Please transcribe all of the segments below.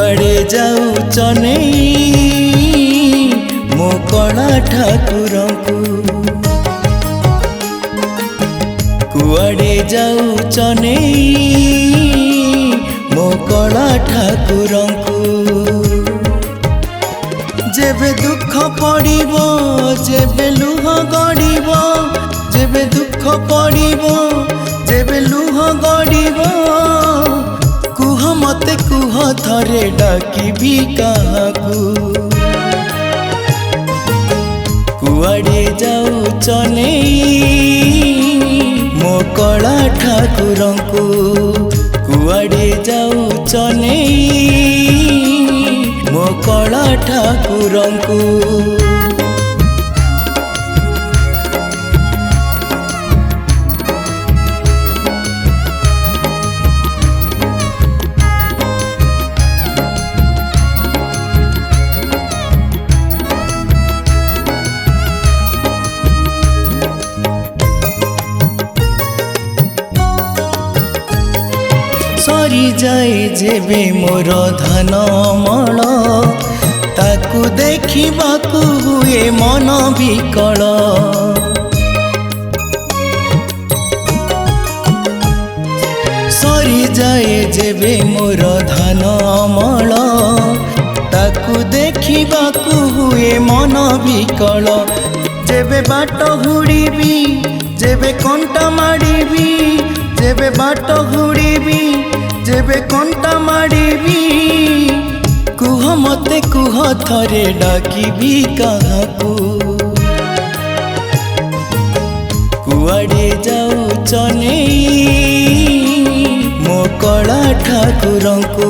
कुआड़े जाऊच नेई मो कला ठाकुरंकु कुआड़े जाऊच नेई मो कला ठाकुरंकु जेबे दुख पड़िबो जेबे लुह गड़िबो जेबे दुख पड़िबो जेबे लुह गड़िबो कुह मते कुह थरे डाकिबी काहाकू कुआड़े जाऊच नेई मो कला ठाकुरंकु कुआड़े जाऊच नेई मो कला ठाकुरंकु सरी जाए जेबे मोर धन मल ताकू देखिबाकू हुए मन विकल सरी जाए जेबे मोर धन मल ताकू देखिबाकू हुए मन विकल जेबे बाट हुड़ीबी जेबे कंटा माड़ीबी जेबे बाट हुड़ीबी जेबे कंटा माड़ीबी कुह मते कुह थरे डाकिबी काहाकू कुआड़े जाऊच नेई मो कला ठाकुरंकु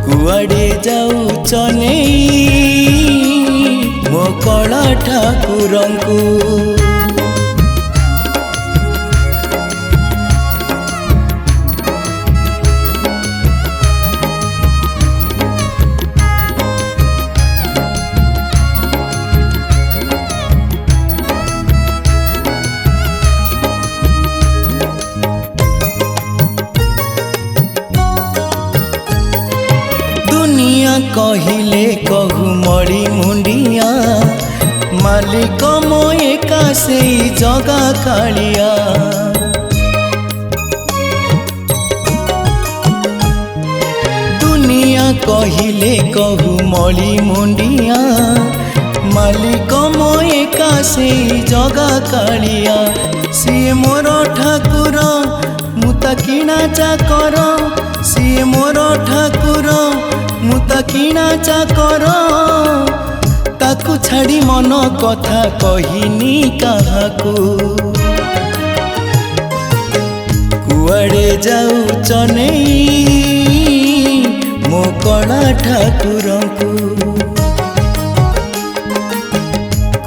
कुआड़े जाऊच नेई मो कला ठाकुरंकु कहिले कहू मड़ी मुंडिया मालिक मो एका से जगा कालिया दुनिया कहिले कहू मड़ी मुंडिया मालिक मो एका से जगा कालिया सीए मोर ठाकुर मुता किणा चाकर सीए मोर ठाकुर मुता किणा चाकर ताकू छाड़ी मन कथा कहिनी काहाकू कुआड़े जाऊच नेई मो कला ठाकुरंकु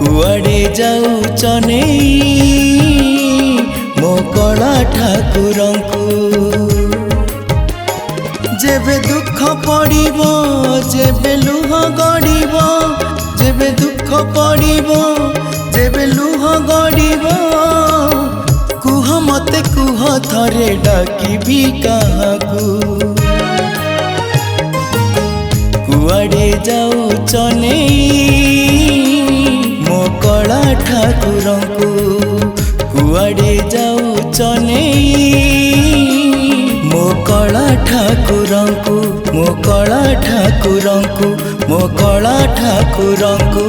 कुआड़े जाऊच नेई मो कला ठाकुरंकु जेबे दुख पड़िबो जेबे लुह गड़िबो जेबे दुख पड़िबो जेबे लुह गड़िबो कुह मते कुह थरे डाकिबी काहाकू कुआड़े जाऊच नेई मो कला ठाकुरंकु कुआड़े जाऊच नेई मो कला ठाकुरंकु मो कला ठाकुरंकु मो कला ठाकुरंकु।